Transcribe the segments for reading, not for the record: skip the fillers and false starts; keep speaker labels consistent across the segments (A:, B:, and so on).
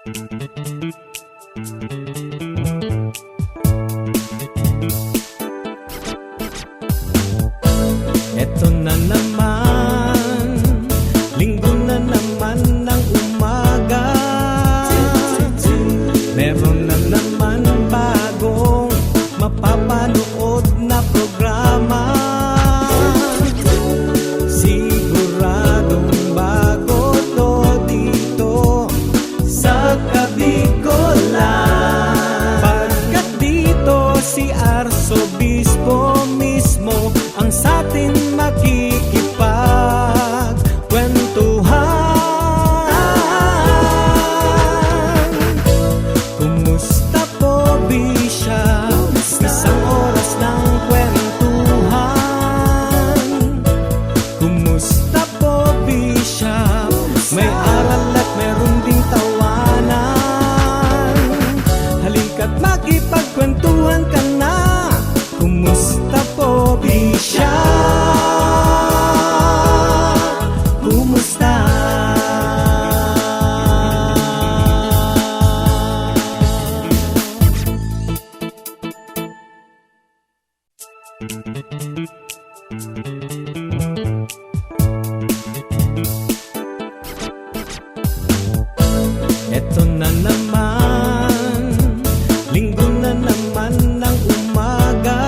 A: Eto na naman, linggo na naman ng umaga. Meron na naman bagong mapapanood na programa. Siguradong bago to dito sa Kabikolan. Pagkat dito si Arsobispo mismo ang satin makikipagkwentuhan. Kumusta po, Bishop? Isang oras ng kwentuhan. Kumusta po, Bishop? May aral at meron ding tawanan. Halika't makipagkwentuhan ka na. Kumusta po, Bishop? Kumusta? Eto na naman, linggo na naman ng umaga.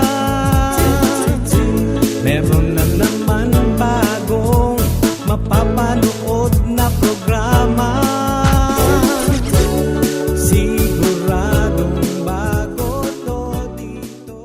A: Meron na naman bagong mapapanood na programa. Siguradong bago to dito.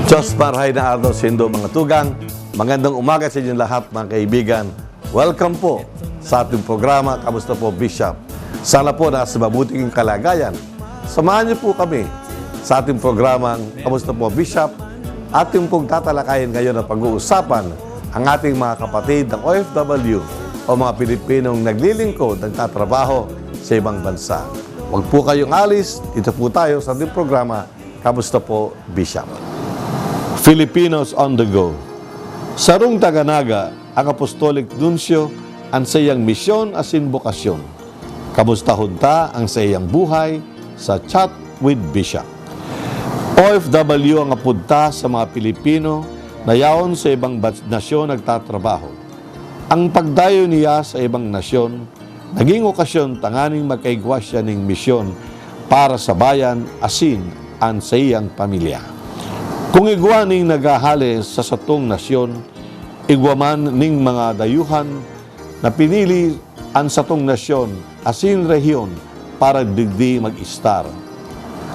B: Diyos marahay na araw sa Indo mga tugang. Magandang umaga sa inyong lahat mga kaibigan. Welcome po sa ating programa, Kamusta po, Bishop? Sana po nasa mabuting kalagayan. Samahan niyo po kami sa ating programang Kamusta po, Bishop? Ating pong tatalakayin ngayon at pag-uusapan ang ating mga kapatid ng OFW o mga Pilipinong naglilingkod, nagtatrabaho sa ibang bansa. Huwag po kayong alis. Dito po tayo sa ating programa, Kamusta po, Bishop? Filipinos on the go. Sarong Taganaga, ang Apostolic Nuncio, ang sayang misyon asin bokasyon. Kamusta hunta ang sayang buhay sa Chat with Bishop. OFW ang apunta sa mga Pilipino na yaon sa ibang nasyon nagtatrabaho. Ang pagdayo niya sa ibang nasyon, naging okasyon tanganing magkaigwa siya ng misyon para sa bayan, asin, an sa iyang pamilya. Kung igwaning naghahali sa satong nasyon, igwaman ning mga dayuhan na pinili ang satong nasyon, asin rehiyon, para digdi mag-istar.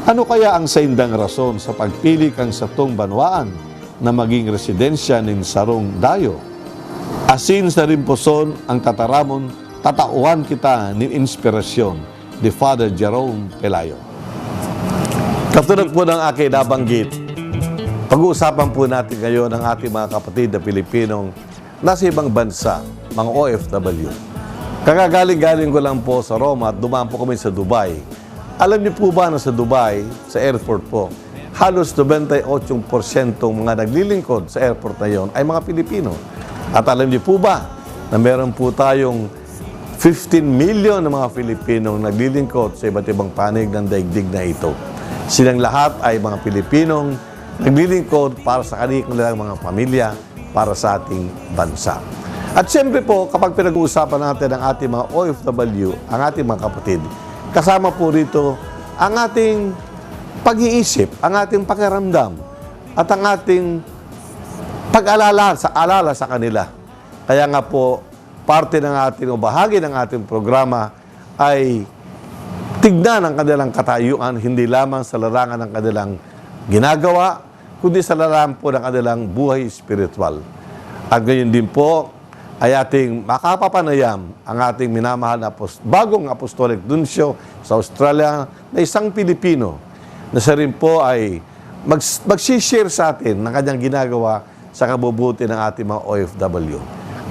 B: Ano kaya ang saindang rason sa pagpili kang satong banwaan na maging residensya nin sarong dayo? Asin sa rimposon ang tataramon, tatauhan kita nin inspirasyon, ni Father Jerome Pelayo. Katulad po ng aking nabanggit, pag-uusapan po natin ngayon ang ating mga kapatid na Pilipinong nasa ibang bansa, mga OFW. Kagagaling-galing ko lang po sa Roma at dumaan po kami sa Dubai. Alam niyo po ba na sa Dubai, sa airport po, halos 98% mga naglilingkod sa airport na yon ay mga Pilipino. At alam niyo po ba na meron po tayong 15 million na mga Pilipinong naglilingkod sa iba't ibang panig ng daigdig na ito. Silang lahat ay mga Pilipinong naglilingkod para sa kanilang mga pamilya, para sa ating bansa. At siyempre po, kapag pinag-uusapan natin ang ating mga OFW, ang ating mga kapatid, kasama po rito ang ating pag-iisip, ang ating pakiramdam, at ang ating pag-alala sa kanila. Kaya nga po, parte ng ating o bahagi ng ating programa ay tignan ang kanilang katayuan, hindi lamang sa larangan ng kanilang ginagawa, kundi sa larangan po ng kanilang buhay spiritual. At ngayon din po, ay ating makapapanayam ang ating minamahal na bagong apostolic nuncio sa Australia na isang Pilipino na siya rin po ay mag-share sa atin ng kanyang ginagawa sa kabubuti ng ating mga OFW.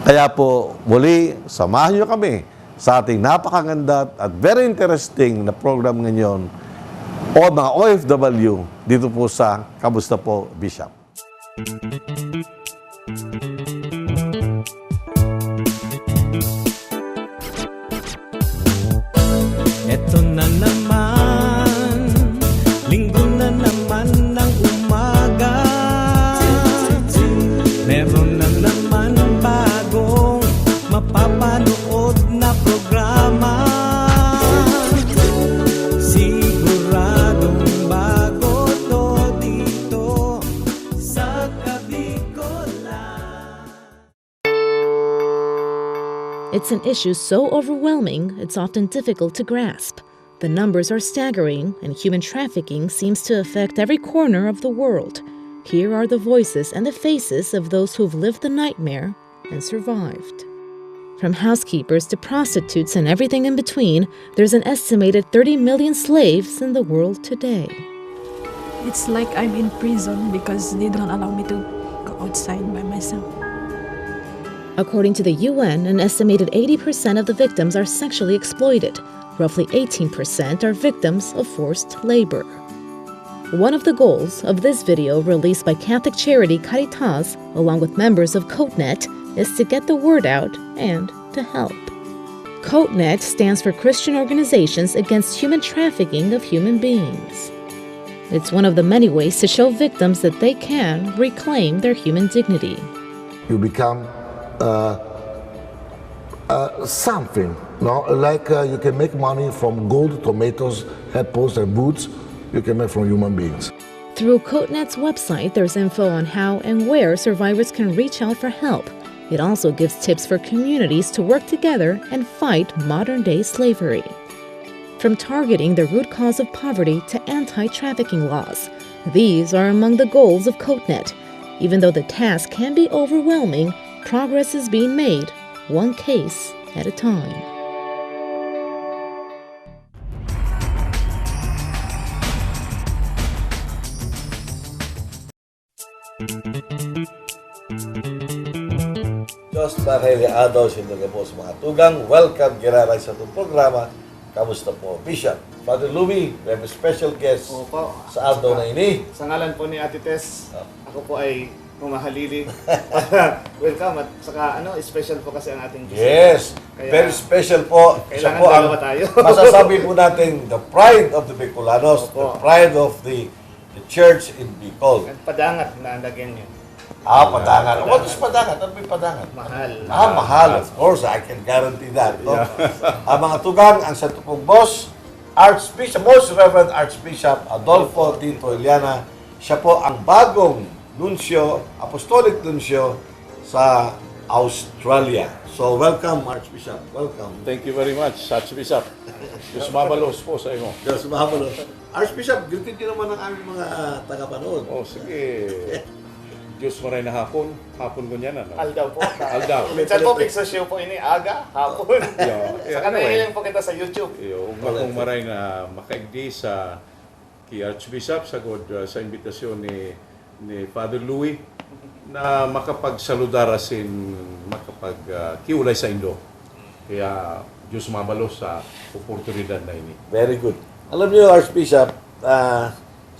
B: Kaya po, muli, samahan niyo kami sa ating napakaganda at very interesting na program ngayon o mga OFW dito po sa Kamusta Po, Bishop.
A: Eto na naman, linggo na naman ng umaga. Meron na naman bagong mapapanood na programa. Siguradong bago to dito sa Kabikolan.
C: It's an issue so overwhelming, it's often difficult to grasp. The numbers are staggering, and human trafficking seems to affect every corner of the world. Here are the voices and the faces of those who've lived the nightmare and survived. From housekeepers to prostitutes and everything in between, there's an estimated 30 million slaves in the world today.
D: It's like I'm in prison because they don't allow me to go outside by myself.
C: According to the UN, an estimated 80% of the victims are sexually exploited. Roughly 18% are victims of forced labor. One of the goals of this video, released by Catholic charity Caritas, along with members of COTNET, is to get the word out and to help. COTNET stands for Christian Organizations Against Human Trafficking of Human Beings. It's one of the many ways to show victims that they can reclaim their human dignity.
E: You become something, no? Like you can make money from gold, tomatoes, apples, and boots. You can make from human beings.
C: Through COTNET's website, there's info on how and where survivors can reach out for help. It also gives tips for communities to work together and fight modern-day slavery. From targeting the root cause of poverty to anti-trafficking laws, these are among the goals of COTNET. Even though the task can be overwhelming, progress is being made, one case at a time.
B: Diyos Marheliado, sinuga po sa mga tugang. Welcome, giraray sa itong programa. Kamusta po, Bishop? Father Louie, we have a special guest
F: Opo.
B: sa araw na ini.
F: Sa ngalan po ni Ate Tess, ako po ay humahalili. Welcome at saka special po kasi ang ating bisita.
B: Yes,
F: Kaya,
B: very special po. Siya
F: kailangan
B: po ang
F: dalawa tayo.
B: masasabi po natin, the pride of the Bicolanos, the
F: Opo.
B: pride of the church in Bicol.
F: At padangat na lagyan niyo.
B: Padangan. What is padangan? Ano may padangan?
F: Mahal.
B: Mahal. Of course, I can guarantee that. No? Ang mga tugang, ang Santo Pong Boss, Archbishop, Most Reverend Archbishop Adolfo Tito Iliana. Siya po ang bagong nuncio, apostolic nuncio sa Australia. So, welcome, Archbishop. Welcome.
G: Thank you very much, Archbishop. Diyos mabalos po sa inyo.
B: Diyos mahabalo. Archbishop, greeting din naman ang aming mga tagapanood.
G: Oh, sige. Diyos maray na hapon. Hapon ko niyan, ano?
F: Aldaw po.
G: Aldaw.
F: Minsan po, sa show po ini, aga, hapon.
G: Yeah,
F: Saka
G: anyway.
F: nahihiling po kita sa YouTube.
G: Yung akong maray na makaigdi sa kay Archbishop sagod sa imbitasyon ni Father Louis na makapagsaludara sin makapagkiulay sa Indo. Kaya Diyos mabalos sa oportunidad na ini.
B: Very good. Alam niyo, Archbishop,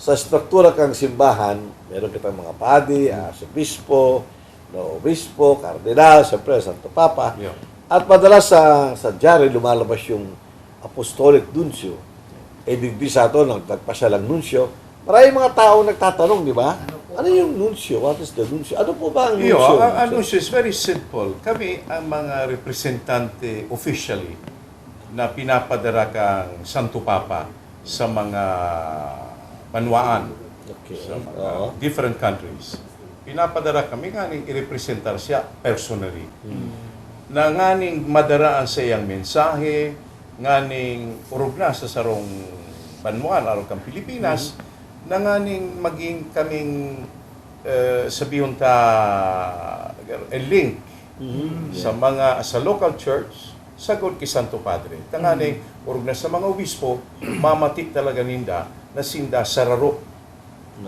B: sa struktura kang simbahan, meron kitang mga padi, arsobispo, obispo, kardinal, siyempre, Santo Papa.
G: Yeah.
B: At madalas sa diary lumalabas yung apostolic nuncio. Digdi sa ito, nagpasya lang nuncio. Maraming mga tao nagtatanong, di ba? Ano yung nuncio? What is the nuncio? Ano po ba ang
G: Iyo,
B: nuncio?
G: ang nuncio is very simple. Kami ang mga representante officially na pinapadara kang Santo Papa sa mga banwaan
B: Okay.
G: sa mga different countries. Pinapadara kami nganing i-representar siya personally. Na nganing madaraan sa iyang mensahe, nganing urog na sa sarong banwaan aron kang Pilipinas, na nganing maging kaming sabihin ta a link sa local church sagod kay Santo Padre. Tanganing urog na sa mga obispo, mamatik talaga ninda na sinda sararo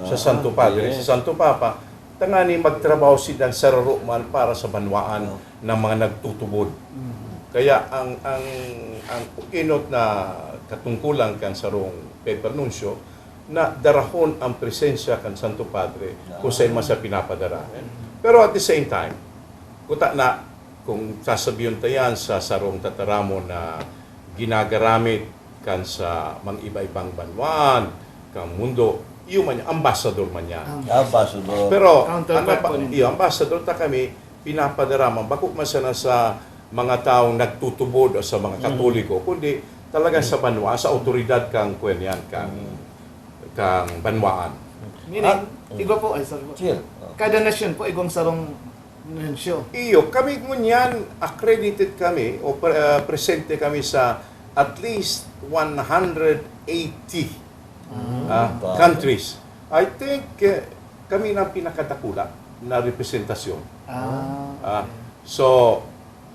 G: sa Santo Padre, sa Santo Papa, tangani magtrabaho silang sararo man para sa banwaan ng mga nagtutubod. Kaya ang inot na katungkulan kan sarong paper nuncio na darahon ang presensya kan Santo Padre kung sa masa pinapadara. Pero at the same time, kuta na kung sasabihin tayan sa sarong tataramo na ginagaramit kan sa mga iba-ibang banwaan, kang mundo, yung man ambassador man yan.
B: Ambassador.
G: Pero
F: Counterpart po
G: yung ambassador ta kami pinapadaraman bakit man sana sa mga taong nagtutubod o sa mga Katoliko, kundi talaga sa banwa, sa otoridad kang kuwenyan, kang banwaan.
F: Meaning, igwa po, ay sorry po.
B: Chill.
F: Kada nasyon po, igwang sarong nuncio.
G: Iyo, kami ngunyan, accredited kami o presente kami sa at least 180 countries. I think kami na pinakatakula na representasyon. So,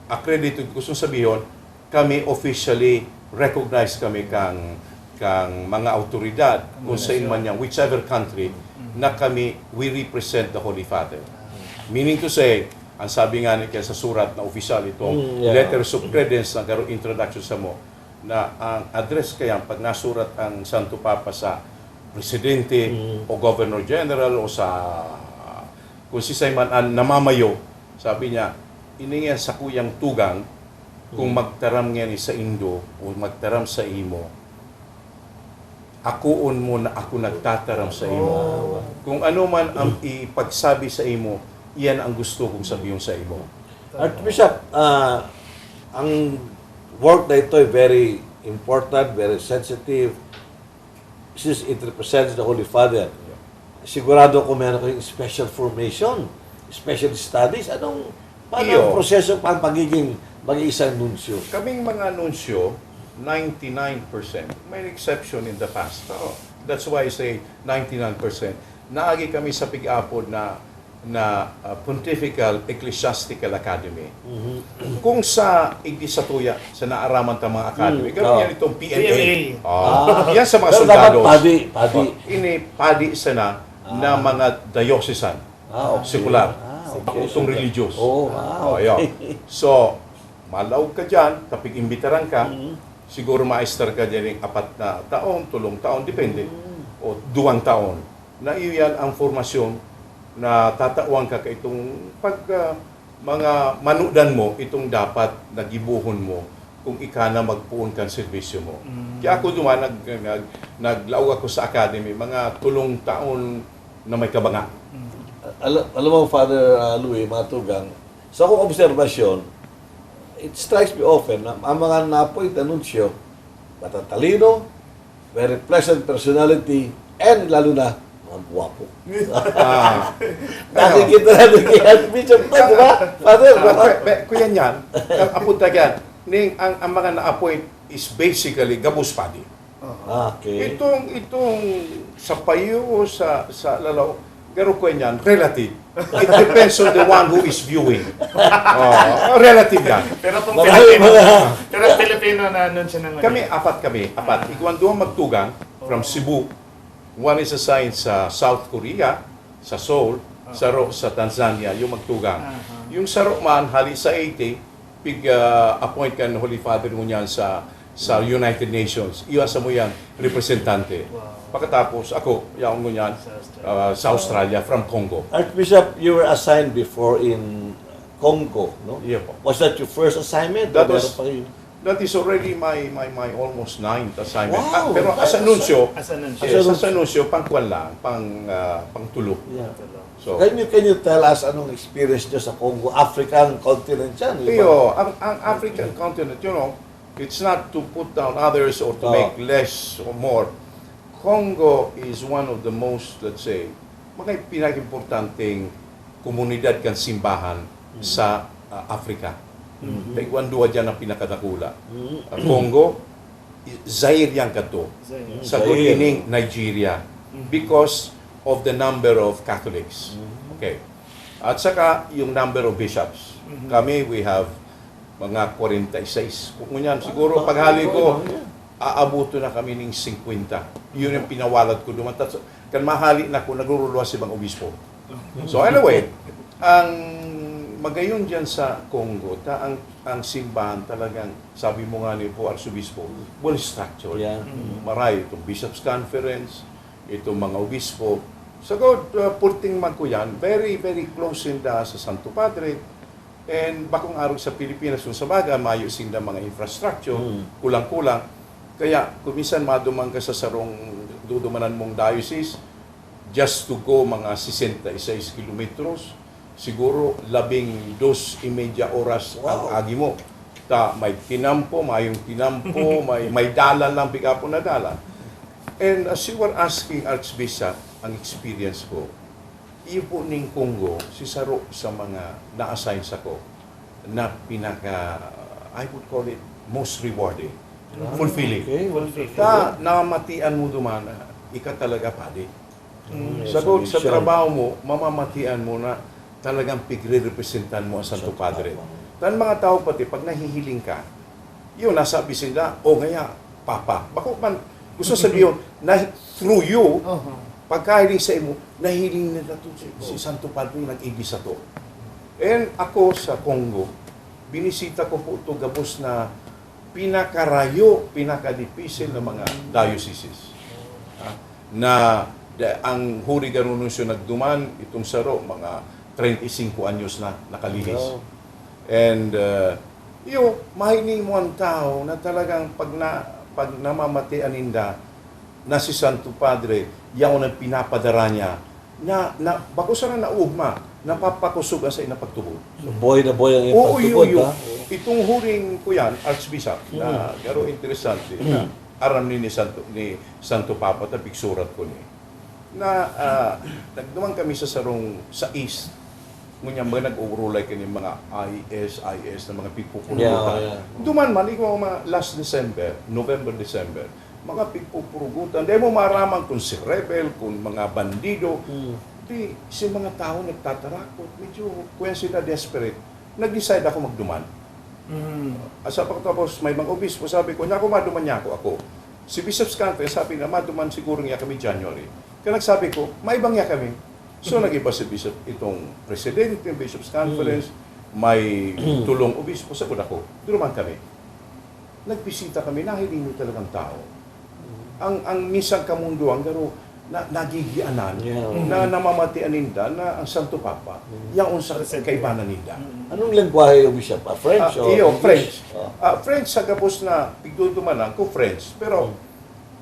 G: accredited, gusto sabihin, kami officially recognized kami kang mga autoridad kung sa man yan, whichever country, na kami, we represent the Holy Father. Meaning to say, ang sabi nga niya sa surat na official itong letters of credence na karoon introduction sa mo, na ang address kaya pag nasurat ang Santo Papa sa presidente o governor general o sa kung si Simon ang namamayo, sabi niya, iningan sa kuyang tugang kung magtaram nga ni sa Indo o magtaram sa imo, akuon mo na ako nagtataram sa imo. Kung ano man ang ipagsabi sa imo, iyan ang gusto kong sabihin sa imo.
B: Archbishop, ang work na ito ay very important, very sensitive. Since it represents the Holy Father, sigurado ko meron kayong special formation, special studies. Paano ang proseso pang pagiging mag-iisang nuncio?
G: Kaming mga nunsyo, 99%. May exception in the past. Pero that's why I say 99%. Naagi kami sa pig-apod na Pontifical Ecclesiastical Academy. Kung sa Igdisatuya, sa naaraman ta mga academy, gano'n yan itong PMA. Yan sa mga
B: Pero dapat
G: soldados.
B: padi.
G: Ini padi sana na mga diocesan, sekular, itong religious. So, malaw ka dyan, kapag imbitaran ka, siguro maester ka dyan yung 4 na taon, 3 taon, depende, o 2 taon. Na iyan ang formasyon na tatauan ka itong mga manudan mo, itong dapat nagibuhon mo kung ika na magpuon kang serbisyo mo. Kaya ako duman, naglaog ako sa academy, mga 3 taon na may kabanga.
B: Alam mo, Father Louis, Matugang, sa akong obserbasyon, it strikes me often na ang mga na-appoint na nuncio, matatalino,
H: very pleasant personality, and lalo na, mga guwapo. Nakikita natin kay Archbishop to, di ba? Father,
G: Kuya niyan, apunta yan, ang mga na-appoint is basically gabus padi.
H: okay.
G: Itong sa payo o sa lalaw, pero ko yan, relative. It depends on the one who is viewing. Relative yan.
F: Pero kung
H: Marami
F: Filipino,
H: mga...
F: pero Filipino na nun siya ng
G: Apat. Ikaw doon magtugang from Cebu. One is assigned sa South Korea, sa Seoul, sa Tanzania, yung magtugang. Yung sa Roman, hali sa 80, appoint ka ng Holy Father mo yan sa United Nations. Iwasa mo yan, representante. Pagkatapos, ako, yaon mo yan, sa Australia, from Congo.
H: Archbishop, you were assigned before in Congo, no?
G: Yeah po.
H: Was that your first assignment?
G: That
H: O
G: was-
H: meron pa rin?
G: That is already my almost 9th assignment.
H: Wow!
G: Pero as anunsyo,
F: As an
G: as anunsyo, pang-kwan lang, pang-tulo.
H: Yeah.
G: So,
H: Can you tell us anong experience nyo sa Congo? African continent yan. di ba?
G: Iyo, ang African continent, it's not to put down others or to make less or more. Congo is one of the most, let's say, mga pinag-importanting komunidad kan simbahan sa Africa. Taekwondo dyan ang pinakadakula. Congo, Zaire yan kato. Sa
H: Zaire.
G: ining Nigeria. Because of the number of Catholics. Okay. At saka yung number of bishops. Kami, we have mga 46. Kung yan, siguro paghali ko, aabuto na kami ng 50. Yun yung pinawalad ko duman. Kan mahali na ko, naguruluwas si bang obispo. So anyway, ang magayon dyan sa Congo, ang simbahan talagang, sabi mo nga ni po, Arsobispo, well structured.
H: Yeah.
G: Maray, itong Bishops' Conference, itong mga obispo. Sagod, purting magkuyan, very, very close sinda sa Santo Padre. And bakong araw sa Pilipinas, yung sa baga, mayo sinda mga infrastructure, kulang-kulang. Kaya, kumisan madumang ka sa sarong dudumanan mong diocese, just to go mga 66 kilometros, siguro 12.30 oras ang agi mo. May tinampo, mayong tinampo, may dalan lang, biga po na dalan. And as you were asking, Archbishop, ang experience ko, iyo po ning Congo, si Saro sa mga na-assign sa ko, na I would call it most rewarding, fulfilling.
H: Okay,
G: Namamatian mo duman, ika talaga padi. Sa trabaho mo, mamamatian mo na talagang pigre-representan mo ang Santo Padre. Tan mga tao pati, pag nahihiling ka, yun, nasabi sila, ngaya, Papa. Bako man, gusto sabihin, through you, pagkahiling sa imo, nahiling nila to si Santo Padre, nag-ibig sa to. And ako sa Congo, binisita ko po ito gabos na pinakadipisil na mga dioceses. Ang huri garununsyo nagduman, itong Saro, mga 35 anyos na nakalihis. And mahiling mo ang tao na talagang pag namamatian ninda na si Santo Padre, yaon ang pinapadara niya, na bako sana na ugma, napapakusog sa inapagtubod.
H: So, boy na boy ang
G: Oo,
H: ipagtubod, ha?
G: Itong huring ko yan, Archbishop, na garo interesante, na aram ni Santo Papa, tapik surat ko ni. Na nagduman kami sa sarong sa East, ngunya mga nag-uurulay kani mga IS na mga pigpupurugutan.
H: Yeah.
G: Duman man, ikaw mga last December, November, December, mga pigpupurugutan. Di mo maraman kung si rebel, kung mga bandido. Di, si mga tao nagtatarakot. Medyo, kung sila desperate, nag-decide ako magduman. Asa pagkatapos, may mga obispo, sabi ko, ako maduman niya ako. Si Bishop's Conference, sabi na, maduman siguro niya kami January. Kaya nagsabi ko, maibang niya kami. So, nag-iba si Bishop, itong presidente ng Bishop's Conference, may tulong obispo, sagot ako, duruman kami. Nagbisita kami, nahiling talagang tao. Ang minsan kamundo, ang garo, nagigianan, na namamatian ninda, na ang Santo Papa, yaon sa kaibanan ninda.
H: Anong lengguwahe yung Bishop? French o
G: French.
H: English?
G: French sa gabos na pigdudumanan ko French. Pero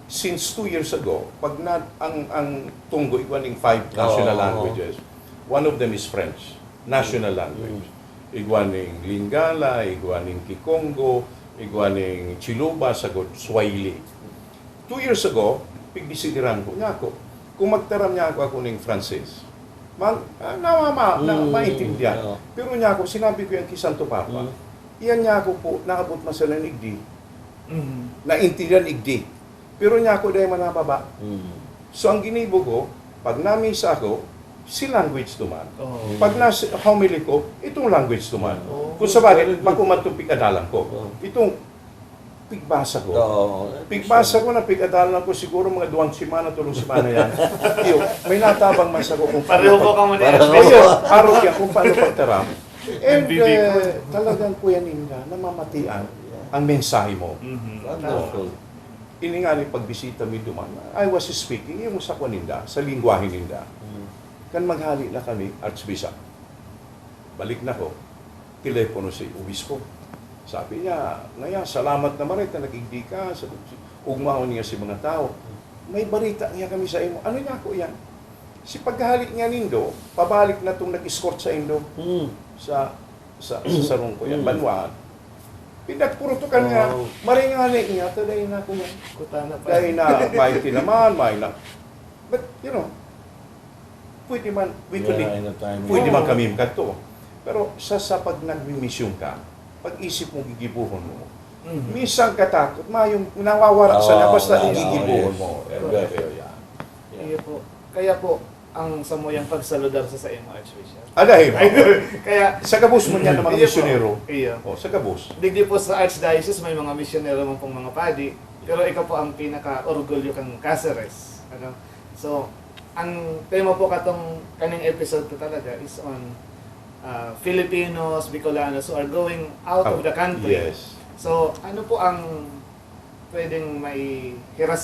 G: since 2 years ago, pag ang Tunggo igwaning 5 national languages, one of them is French, national language. Igwaning Lingala, igwaning Kikongo, igwaning Chiluba, sagot Swahili. 2 years ago, pigdisidiran ko niya ako. Kung magtaram niya ako ng Francis, maintindihan. Pero niya ako, sinabi ko yan kay Santo Papa, iyan niya ako po, naabot man sa nanigdi, naintindihan igdi. Pero niya ako dahil manababa. So ang ginibo ko, pag namisa ako, si language tuman. Pag nasa homily ko, itong language tuman. Kung sa bagay, makuman itong pigadalan ko. Itong pigbasa ko. Pigbasa ko na pigadalan ko siguro mga 2 simana, 3 simana yan. Iyo, may natabang man sa ko kung
F: Pareho po ka muna.
G: araw yan kung paano pagtaram. And talagang kuya ninda, namamatian ang mensahe mo. Ini nga ni pagbisita mi duman, I was speaking yung sa kuninda, sa lingwahe ninda. Kan maghali na kami, Archbishop. Balik na ko, telepono si Obispo. Sabi niya, ngayon, salamat naman rin na nag-igdi ka, ugmaon niya si mga tao. May barita niya kami sa imo. Ano niya ako yan? Si paghalik niya nindo, pabalik na itong nag-escort sa Indo sa sarong ko yan, Banwaan. Pinagpurutukan nga, maringani niya, dahil na ako yan. Dahil na, may tinaman, may na. But, you know, pwede man, pwede man kami makato. Pero sa pag nagmimisyon ka, pag-isip mo gigibuhon mo, minsan katakot, yung nawawara sa labas na gigibuhon mo.
F: Iya po. Kaya po, ang samuyang pagsaludar sa imo, Archbishop.
G: Dahil,
F: Kaya,
G: sa kabus mo niya ng mga
F: Iya po.
G: misyonero.
F: Iya.
G: Sa kabus.
F: Digdi po sa Archdiocese, may mga misyonero mo pong mga padi, pero ikaw po ang pinaka-orgulyo kang Cáceres. Ano? So, ang tema po katong kaning episode ko talaga is on Filipinos, Bicolanos who are going out of the country.
G: Yes.
F: So, ano po ang pwedeng may hiras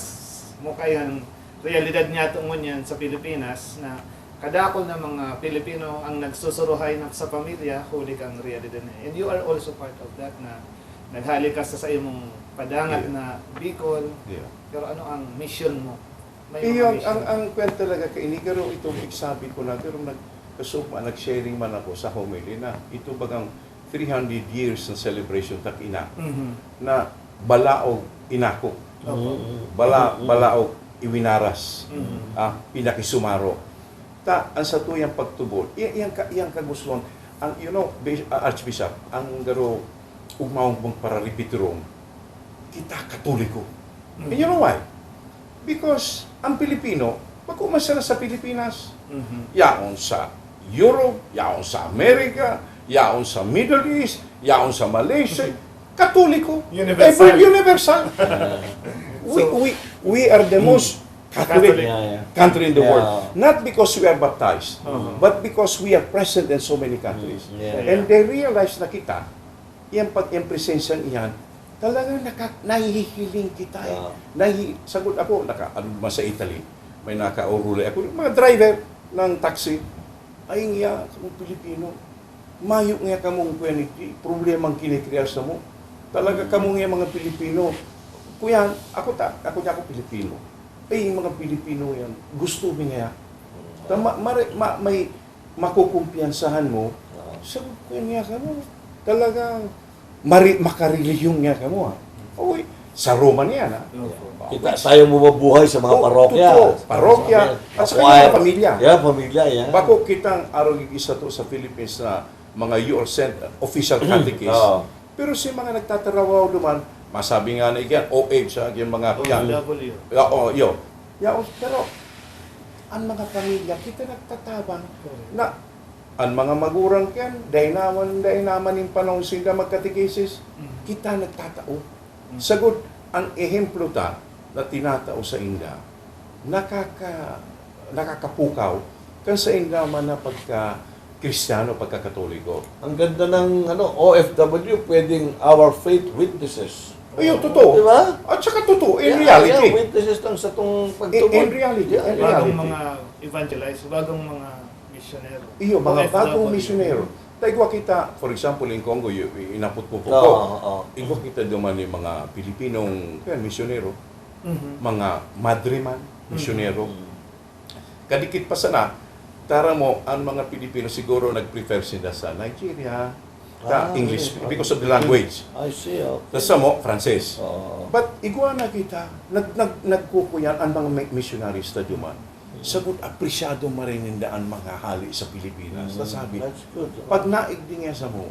F: mo kayo ng realidad niya tungon sa Pilipinas na kadakol na mga Pilipino ang nagsusuruhay na sa pamilya, huli kang realidad niya. And you are also part of that na naghali ka sa imong padangat na Bicol.
G: Yeah.
F: Pero ano ang mission mo? May mga
G: Iyon,
F: mission.
G: ang kwento talaga kay Inigaro, itong sabi ko na, pero nag-sharing man ako sa homily na ito bagang 300 years ng celebration takina na balaog inako. Balaog iwinaras. Pinakisumaro. Ang sa tuyang pagtubol, iyang kagustuhan, ang Archbishop, ang garo ugmawang mong paralipiturong, kita Katoliko. And you know why? Because ang Pilipino, pag-umasala sa Pilipinas, yaon sa Europe, yaon sa Amerika, yaon sa Middle East, yaon sa Malaysia, Katoliko. Universal. We are the most Catholic country in the world. Not because we are baptized, but because we are present in so many countries. And they realize na kita, yung presensya niyan, talagang nahihiling kita. Sagot ako, sa Italy, may naka-orule ako, mga driver ng taxi, ay nga, kamong Pilipino, mayo nga kamong problemang kinikrear sa mo. Talaga kamong nga mga Pilipino. Kuya, ako Pilipino. Ay, mga Pilipino yan, gusto mo nga. May makukumpiyansahan mo, sagot ko nga ka mo. Talagang, makareliyong nga ka mo. Okay, sa Roma niya na.
H: Kita tayo mabubuhay sa mga parokya.
G: Parokya. At sa kanya pamilya.
H: Pamilya.
G: Bako kitang araw isa to sa Philippines na mga official catechist. Pero si mga nagtatarawaw duman, masabi nga na iyan, OA sa yung mga yan. Pero, ang mga pamilya, kita nagtatabang na ang mga magurang yan, dahil naman yung panahon sila magkatekesis, kita nagtatao. Sagot, ang ehemplo na tinatao sa inda, nakakapukaw kan sa inda man na pagka-Kristiyano, pagka-Katoliko.
H: Ang ganda ng OFW, pwedeng our faith witnesses.
G: Ayun, totoo.
H: Diba?
G: At saka totoo, in reality.
H: Witnesses lang sa itong pagtubod.
G: In reality.
F: Bagong mga evangelize, bagong mga misyonero.
G: Iyo, mga bagong misyonero. Taigwa kita, for example, in Congo, inapot po ko. Igwa kita duman yung mga Pilipinong misyonero, mga madriman, misyonero. Kadikit pa sana, tara mo, ang mga Pilipino siguro nag-prefer sila sa Nigeria, English because of the language.
H: I see. Okay.
G: Tapos sa mo, Frances.
H: Oo.
G: But iguana kita, nagkukuyan ang mga missionaries na duman. Sagot, apresyado marininda ang mga hali sa Pilipinas. Sabi,
H: That's good.
G: pag naigdi nga sa mo,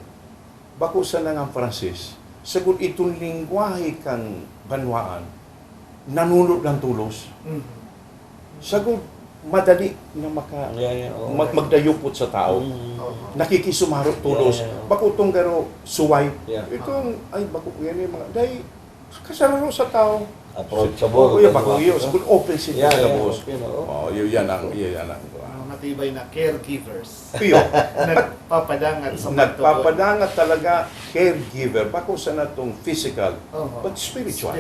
G: bako sa nang ang Frances, sagot itong lingwahe kang banwaan, nanunod ng tulos. Sagot, madali na
H: Oo.
G: magdayupot sa tao. Nakikisumarot tulos.
H: Yeah.
G: Bako itong garo suway.
H: Yeah.
G: Itong, ay bako yan yung mga, dahil kasararo sa tao.
H: Approachable.
G: Oo, yun, bako yun. Sagot, open sila
H: Yeah,
G: sa
H: yeah,
G: boss.
H: okay, no?
G: Oh, yan ang.
F: Matibay na caregivers.
G: Piyo.
F: Nagpapadangat sa
G: Nagpapadangat talaga caregiver. Bako sa natong physical, but spiritual.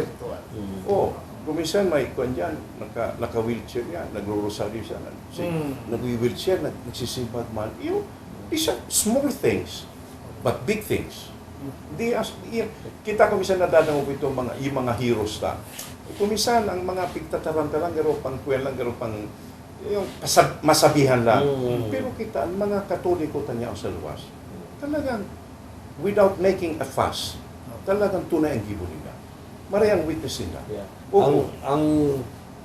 G: Oh, kuminsan may kwan dyan, naka-wheelchair yan, nagro-rosaryo siya, nag-wheelchair, nagsisimbag man. These are small things, but big things. Kita kuminsan nadadamo po itong yung mga heroes ta. Kuminsan, ang mga pigtataran-taran, garo pang kuyan lang, garo pang yung masabihan lang. Pero kita, ang mga Katoliko tanya sa luwas, talagang, without making a fuss, talagang tunay ang gibo nila. Marayang witness nila.
H: Yeah.
G: Oo.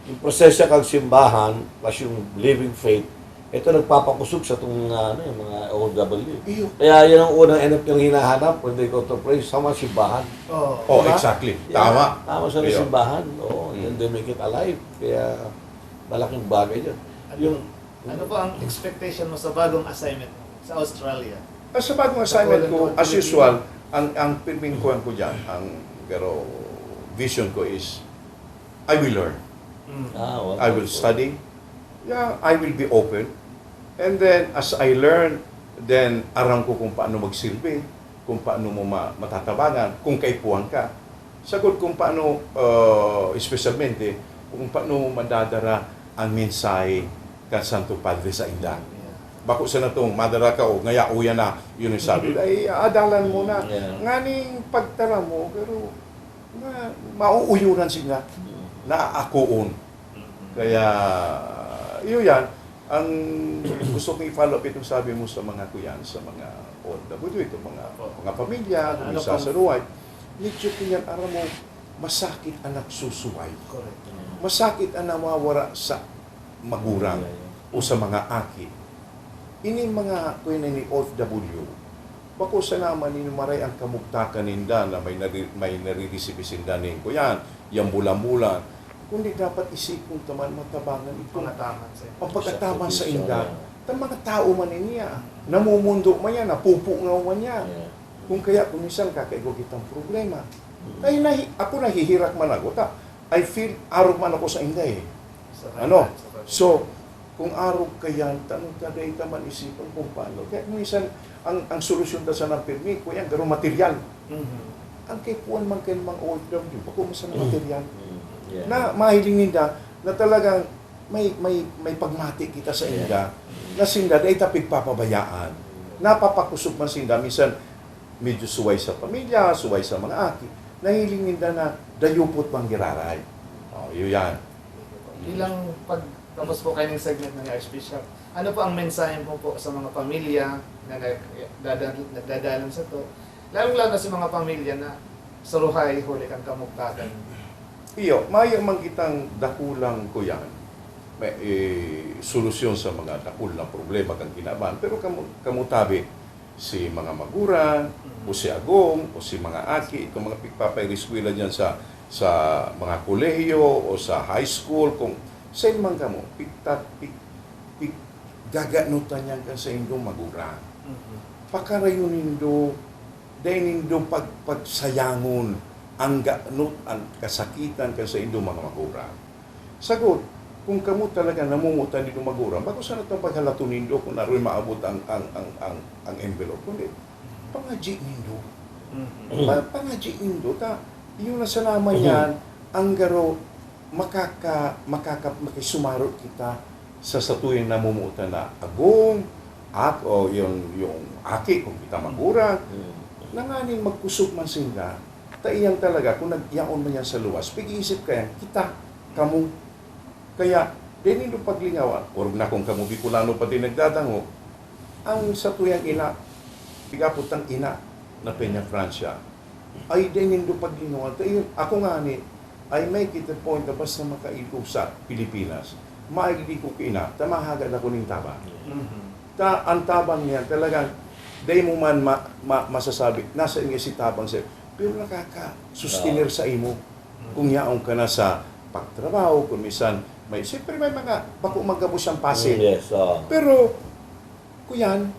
H: Yung prosesya kang simbahan, plus yung living faith, ito nagpapakusog sa itong yung mga OFW.
G: Iyo.
H: Kaya yun ang unang NF yung hinahanap when they go to pray sa mga simbahan.
G: Oh,
H: Diba?
G: exactly.
H: Yeah,
G: Tama.
H: Tama sa
G: Iyo.
H: simbahan. Oo, and they make it alive. Kaya malaking bagay yun. Yung,
F: Ano pa ang expectation mo sa bagong assignment mo sa Australia?
G: Sa bagong assignment ko, as usual, ang pirming kuhan ko dyan, ang garo vision ko is, I will learn.
H: well,
G: I will study. Yeah, I will be open. And then, as I learn, then aram ko kung paano magsilbi, kung paano mo matatabangan, kung kaipuhan ka. Sagot kung paano, especialmente, kung paano madadara ang mensahe ka Santo Padre sa inda. Bako sa natong madara ka o ngaya uya na, yun yung sabi. Ay, adalan mo na.
H: Yeah.
G: Nganing pagtara mo, pero mauuyuran sila na akoon. Kaya, yun yan, ang gusto kong i-follow up itong sabi mo sa mga kuyan, sa mga OFW, itong mga pamilya, kung isa sa ruway, medyo kinyan aram mo, masakit ang nagsusuway.
F: Correct.
G: Masakit ang nawawara sa magurang o sa mga aki. Ini mga kuyan ni OFW, bako sa naman ni maray ang kamugtakan ninda na may naririsibisinda nin ko yan, yung bulan-bulan. Kundi dapat isipong taman matabangan itong pagkataman sa inda. Ang mga tao man niya, namumundo man yan, napupungaw man yan. Kung kaya kumisan kakaigo kitang problema. Ay, ako nahihirak man ako. I feel arog man ako sa inda eh. Ano? So, kung arog ka yan, tanong ka dahi ka man isipan kung paano. Kaya kumisan, ang solusyon ta sa napirmi, kuya, garo material. Ang kaipuan man kayo mga OFW, bako masan na material. Na mahiling ninda, na talagang may pagmati kita sa inda, na sinda, dahil tapig papabayaan. Napapakusog man sinda, minsan medyo suway sa pamilya, suway sa mga aki, nahiling ninda na dayupot mang giraray. Yun yan.
F: Ilang tapos po kayo ng segment ng Archbishop, ano po ang mensahe mo po sa mga pamilya na nagdadalan sa to? Lalong-lalo na sa mga pamilya na suruhay, huli kang kamugtakan.
G: Iyo, mayang mangitang dakulang ko yan. May solusyon sa mga dakul na problema kang kinaban. Pero kamutabi, si mga maguran, o si agong, o si mga aki, itong mga pigpapairiskwila dyan sa mga kolehiyo o sa high school, kung sa man ka mo, gaganutan yan ka sa indong maguran. Pakarayon nindo, dahil nindo pagsayangon, ang ganut, ang kasakitan ka sa indong mga maguran. Sagot, kung kamo talaga namumutan dito maguran, bago sana itong paghalato nindo kung naroon maabot ang envelope, kundi pangaji nindo. Pangaji nindo, yung nasa naman yan, ang garo, makisumarot kita sa satuyang namumutan na agong, o yung aki, kung kita maguran, nanganing magkusog man sila, taiyang talaga, kung nagyaon man yan sa luwas, pag-iisip kaya, kita, kamu, kaya, din yung paglingawan, or na kung kamu Bicolano pati nagdadango, ang sa tuyang ina, pigapot ang ina, na Peña Francia, ay din do pag ginawa. Ako nga ni, I make it a point na basta makailo sa Pilipinas, maigdi ko kina, tamahagad ako ng tabang. Ang tabang niya talagang, day mo man masasabi, nasa inyo si tabang sa'yo, pero nakaka-sustainer sa imo. Kung yaong ka na sa pagtrabaho, kung minsan, siyempre may mga, bako magabo siyang pasin.
H: Yes.
G: Pero, kuyan,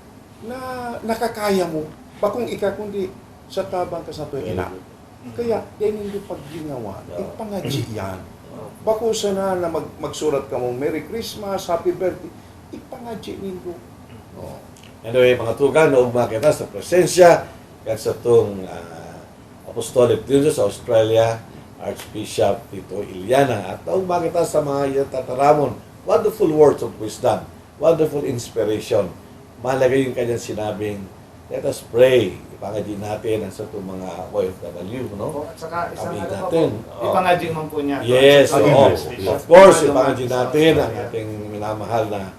G: nakakaya mo. Bakong kundi sa tabang ka sa tuwing ina. Kaya, yan hindi pagginawa. Ipangadji yan. Bako sana na magsurat ka mong Merry Christmas, Happy Birthday. Ipangadji nindo.
H: Anyway, mga tugan, noong makita sa presensya, kaya sa itong apostolic dito sa Australia, Archbishop Tito Iliana, at noong makita sa mga tataramon, wonderful words of wisdom, wonderful inspiration. Malagay yung kanyang sinabing, let us pray. Ipangadin natin ang sa itong mga OFW, no?
F: At saka isang
H: Sabihin
F: ano pa
H: natin,
F: po, ipangading man po niya.
H: Yes,
F: Bishop.
H: of course, ipangadin natin ang ating minamahal na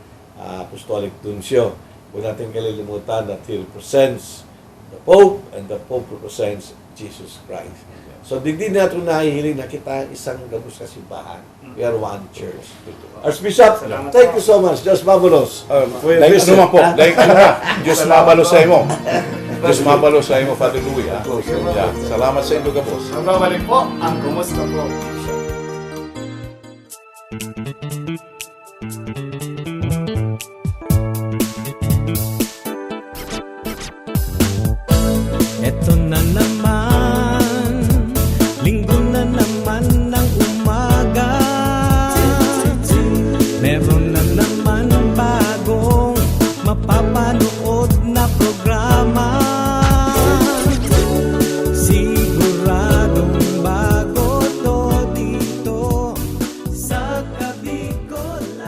H: apostolic nuncio. Huwag natin kalilimutan that he represents the Pope and the Pope represents Jesus Christ. So, digdi natin nahihiling na kita isang gabos na simbahan. We are one church. Archbishop, thank you so much. Diyos mabulos.
G: Like ano man po, like ano ka, Diyos mabalo sa imo. Diyos mabalo sa imo, Father Louie. Yeah. Salamat sa inyo, Gabos.
F: Magbabalik po ang Kumusta Po.
A: Eto na naman, linggo na naman ng umaga. Meron na naman bagong mapapanood na programa. Siguradong bago to dito sa Kabikolan.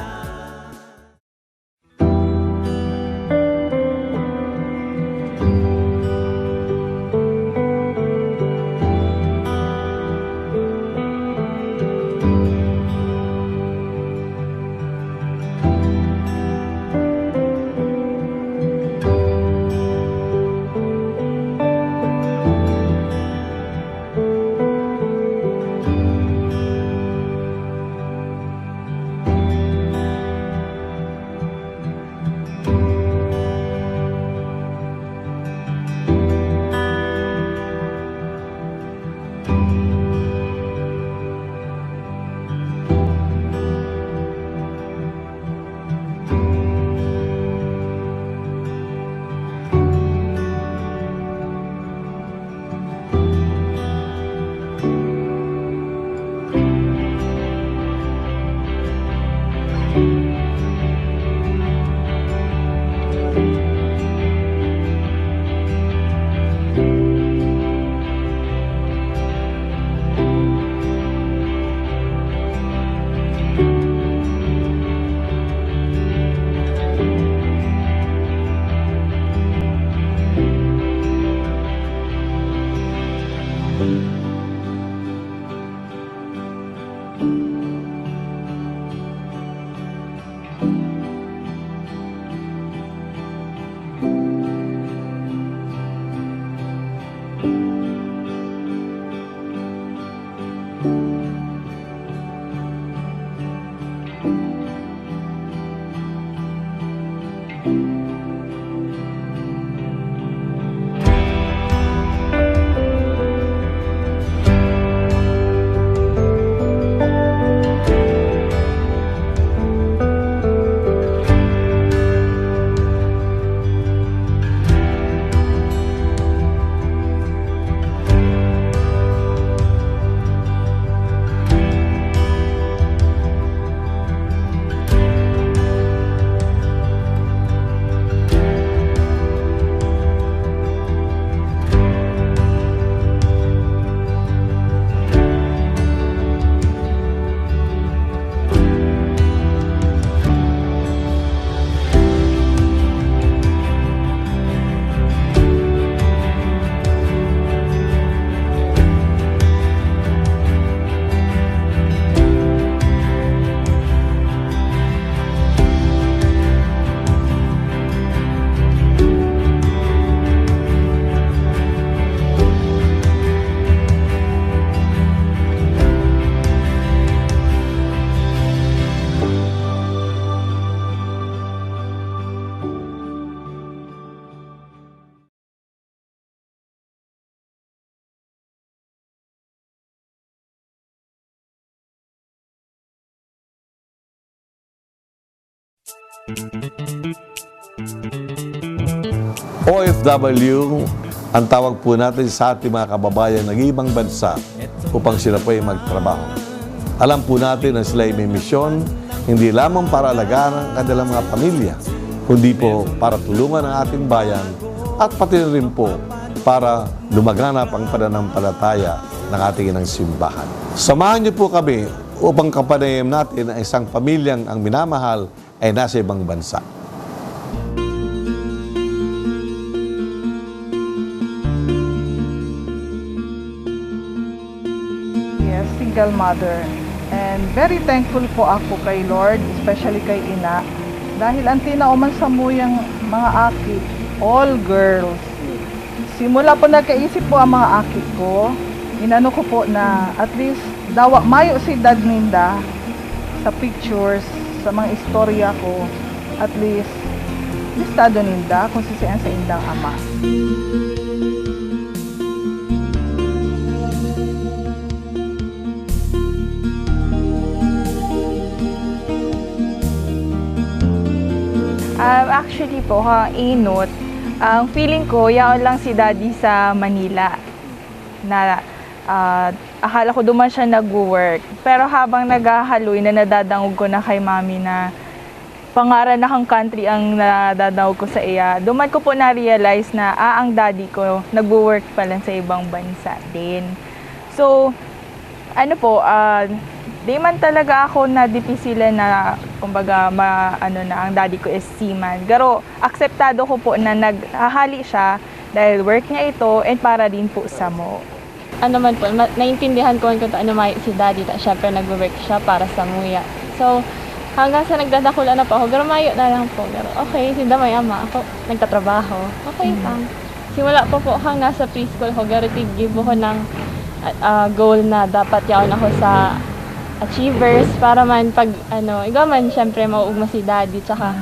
B: OFW, ang tawag po natin sa ating mga kababayan ng ibang bansa upang sila po ay magtrabaho. Alam po natin na sila ay may misyon, hindi lamang para alagaan ang kanilang mga pamilya, kundi po para tulungan ang ating bayan at pati rin po para lumaganap ang pananampalataya ng ating inang simbahan. Samahan niyo po kami upang kapanayam natin ang isang pamilyang ang minamahal ay nasa ibang bansa.
I: Yes, single mother. And very thankful po ako kay Lord, especially kay Ina. Dahil ang tinauman sa muyang mga akit, all girls. Simula po nagkaisip po ang mga akit ko, inano ko po na at least dawa mayo si Dad Ninda sa pictures, sa mga istorya ko, at least listado ninda kung sisiyan sa indang ama.
J: Actually po, inot, ang feeling ko, yaon lang si Daddy sa Manila. Na akala ko duman siya nag-work. Pero habang naghahaloy na nadadangog ko na kay Mami na pangaran na kang country ang nadadangog ko sa iya, duman ko po na-realize na ang Daddy ko nag-work pala sa ibang bansa din. So, ano po, di man talaga ako na-dipisilan na, kumbaga, ang Daddy ko is seaman. Pero, akseptado ko po na naghahali siya dahil work niya ito and para din po sa mo.
K: Ano man po, naiintindihan ko kung ano may si Daddy, syempre nag-work siya para sa muya. So, hanggang sa nagdadakula na po ako, pero mayo na lang po. Pero okay, si Damay Ama, ako nagtatrabaho. Okay lang. Simula po hang nasa preschool ko, pero give ko ng goal na dapat yaon ako sa achievers para man pag ikaw man syempre mauugma si Daddy, tsaka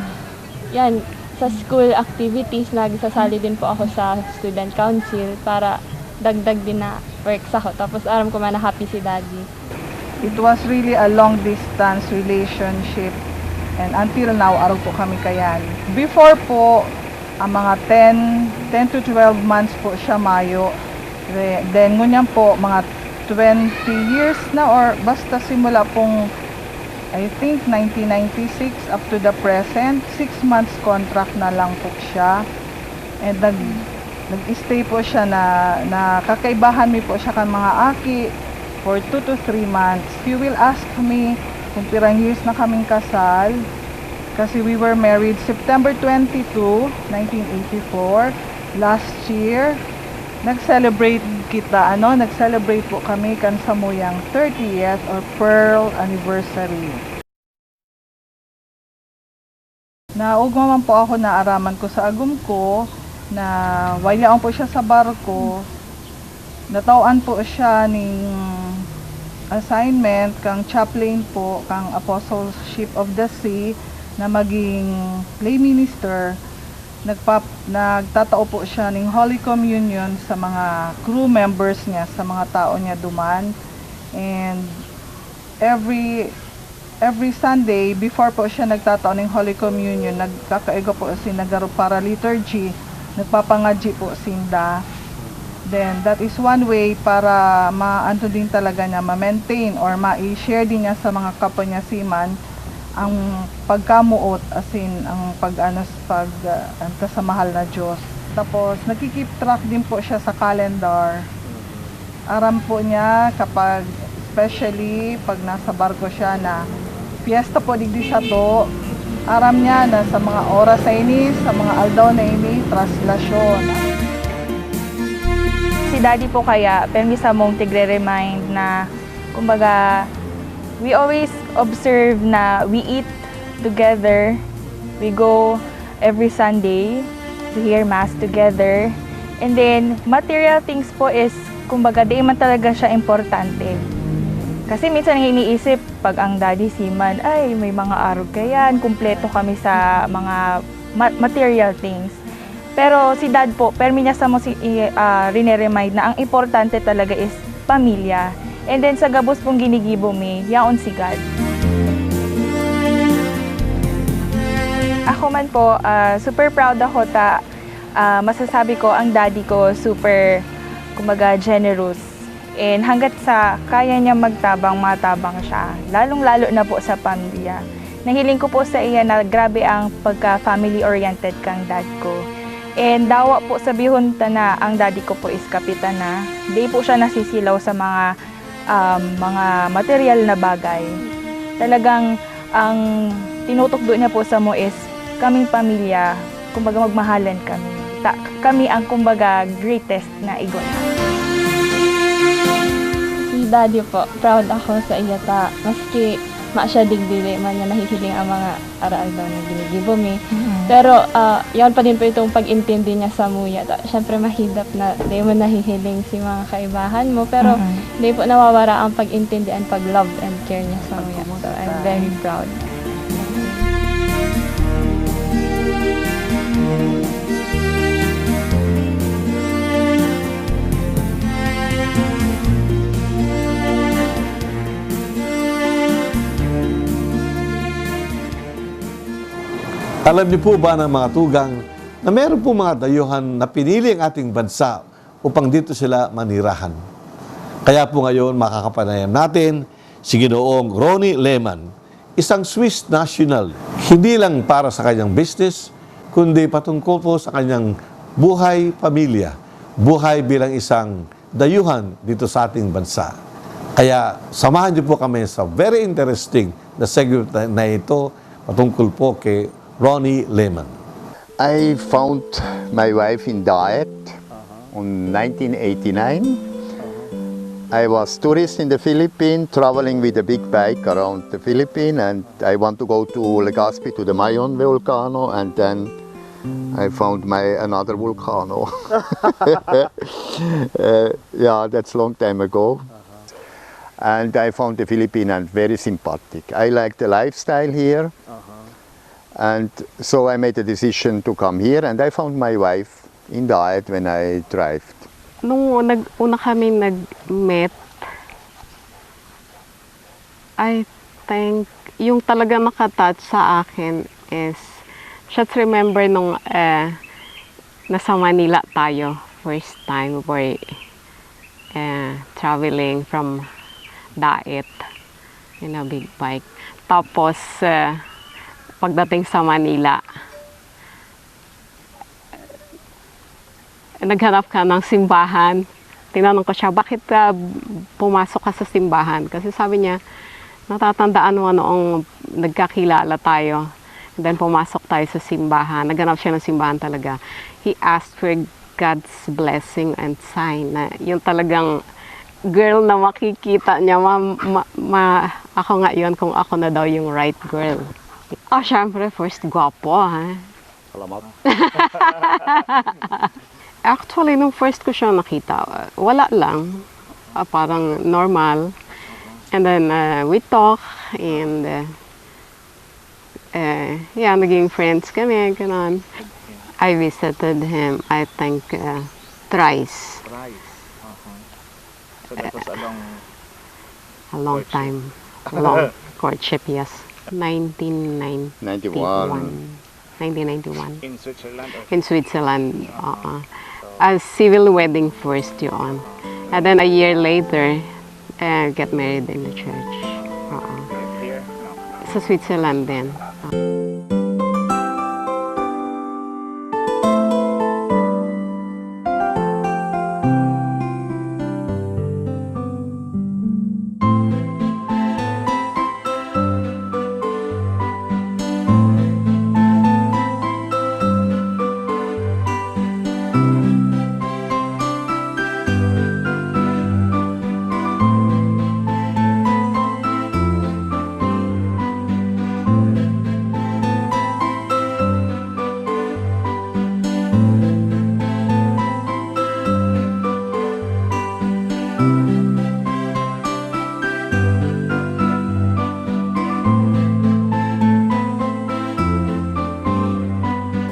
K: yan sa school activities nagsasali din po ako sa student council para dagdag din na work sa ako, tapos aram ko man na happy si Daddy.
I: It was really a long distance relationship and until now araw po kami kayan. Before po ang mga 10 to 12 months po siya mayo, then ngunyan po mga 20 years na or basta simula pong I think 1996 up to the present, 6 months contract na lang po siya. And nag-stay po siya na kakaibahan mi po siya kan mga aki for 2 to 3 months. You will ask me kung pirang years na kaming kasal kasi we were married September 22, 1984. Last year, nag-celebrate po kami kan sa muyang 30th or Pearl Anniversary. Naugma man po ako na araman ko sa agum ko na wailaan po siya sa barko. Natawaan po siya ning assignment kang chaplain po, kang Apostleship of the Sea na maging lay minister. Nagtatao po siya ng Holy Communion sa mga crew members niya, sa mga tao niya duman. And every Sunday, before po siya nagtatao ng Holy Communion, nagkakaigo po si nagaro para liturgy, nagpapangadji po sinda. Then that is one way para maanto din talaga niya, ma-maintain or ma-share din niya sa mga kapwa niya seaman ang pagkamuot, as in ang sa mahal na Diyos. Tapos nakikip track din po siya sa calendar. Aram po niya kapag especially pag nasa barko siya na fiesta po digdi sa to, aram niya na sa mga oras na ini, sa mga aldaw na ini, translasyon.
J: Si Daddy po kaya, permisa mong tigre-remind na, kumbaga, we always observe na we eat together. We go every Sunday to hear Mass together. And then, material things po is, kumbaga, di man talaga siya importante. Kasi minsan iniisip, pag ang Daddy seaman, ay, may mga arog kayan, kumpleto kami sa mga material things. Pero si Dad po, permi niya sa mo rine-remind na ang importante talaga is pamilya. And then sa gabos pong ginigibo mi, yaon si God. Ako man po, super proud ako masasabi ko ang daddy ko super, kumbaga, generous. And hanggat sa kaya niya magtabang, matabang siya. Lalong-lalo na po sa pamilya. Nahiling ko po sa iya na grabe ang pagka-family-oriented kang dad ko. And dawa po sabihon ta na ang daddy ko po is kapitana. Di po siya nasisilaw sa mga material na bagay. Talagang ang tinutukdo niya po sa mo is kaming pamilya, kumbaga magmahalan kami. Kami ang kumbaga greatest na igon.
K: Si daddy po, proud ako sa iya ta. Maski siya digdili man niya nahihiling ang mga aral daw na ginigibo mi. Pero yan pa din po itong pag-intindi niya sa muya. Siyempre mahidap na di mo nahihiling si mga kaibahan mo. Pero di po nawawara ang pag-intindi and pag-love and care niya sa muya. So I'm very proud.
B: Alam niyo po ba ng mga tugang na meron po mga dayuhan na pinili ang ating bansa upang dito sila manirahan. Kaya po ngayon makakapanayam natin si Ginoong Ronnie Lehman, isang Swiss national, hindi lang para sa kanyang business, kundi patungkol po sa kanyang buhay pamilya, buhay bilang isang dayuhan dito sa ating bansa. Kaya samahan niyo po kami sa very interesting na segment na ito patungkol po kay Ronnie Lehman.
L: I found my wife in Daet in 1989. I was tourist in the Philippines, traveling with a big bike around the Philippines, and I want to go to Legazpi to the Mayon volcano, and then I found another volcano. Yeah, that's a long time ago. And I found the Philippines very sympathetic. I like the lifestyle here. And so I made a decision to come here, and I found my wife in Daet when I drove.
M: Nung una kami nag-met, I think yung talaga nakatouch sa akin is, just remember nung nasa Manila tayo, first time we're traveling from Daet in a big bike. Tapos, pagdating sa Manila, naghanap ka ng simbahan. Tinanong ko siya, bakit pumasok ka sa simbahan? Kasi sabi niya, natatandaan mo noong nagkakilala tayo. And then pumasok tayo sa simbahan. Naghanap siya ng simbahan talaga. He asked for God's blessing and sign. Na yung talagang girl na makikita niya, ako nga yun kung ako na daw yung right girl. Oh, syempre, first, gwapo, ha?
L: Salamat.
M: Actually, nung first ko siya nakita, wala lang. Parang normal. And then, we talk, and, yeah, naging friends kami, ganon. I visited him, I think, thrice.
F: So that was
M: a long time. A long courtship, yes. 1991.
F: In Switzerland?
M: In Switzerland, a civil wedding first yun. And then a year later, get married in the church.
F: Here? No.
M: Sa Switzerland din.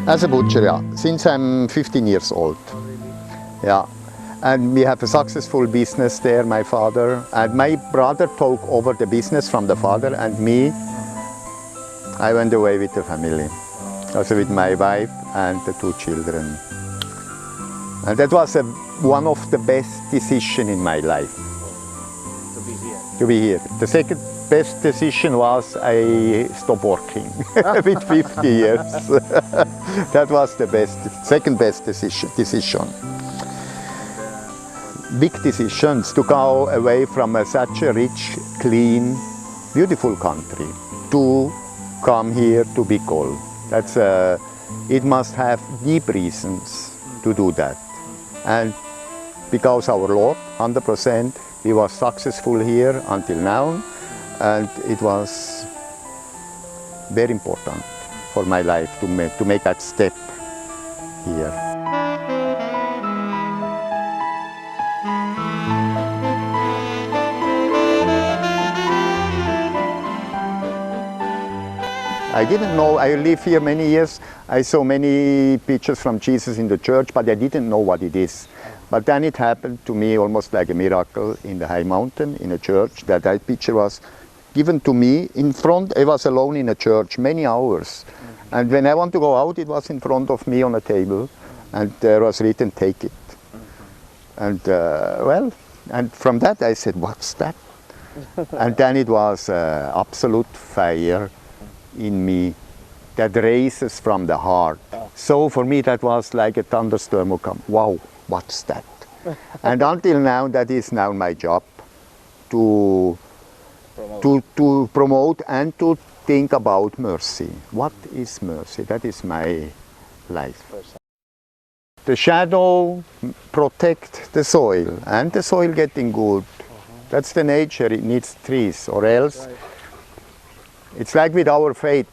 L: As a butcher, yeah, since I'm 15 years old. Yeah, and we have a successful business there, my father. And my brother took over the business from the father, and me, I went away with the family. also with my wife and the 2 children. And that was one of the best decisions in my life. To be here. The second best decision was I stopped working with 50 years. That was the second best decision. Big decisions to go away from such a rich, clean, beautiful country to come here to Bicol. It must have deep reasons to do that. And because our Lord, 100%, we were successful here until now, and it was very important for my life to make that step here. I didn't know, I live here many years, I saw many pictures from Jesus in the church, but I didn't know what it is. But then it happened to me almost like a miracle in the high mountain, in a church, that picture was given to me in front. I was alone in a church many hours. And when I want to go out, it was in front of me on a table, and there was written, take it. And and from that I said, what's that? And then it was absolute fire in me that raises from the heart. So for me that was like a thunderstorm would come. Wow, what's that? And until now, that is now my job to promote and to think about mercy. What is mercy? That is my life. The shadow protect the soil, and the soil getting good. That's the nature, it needs trees, or else it's like with our faith.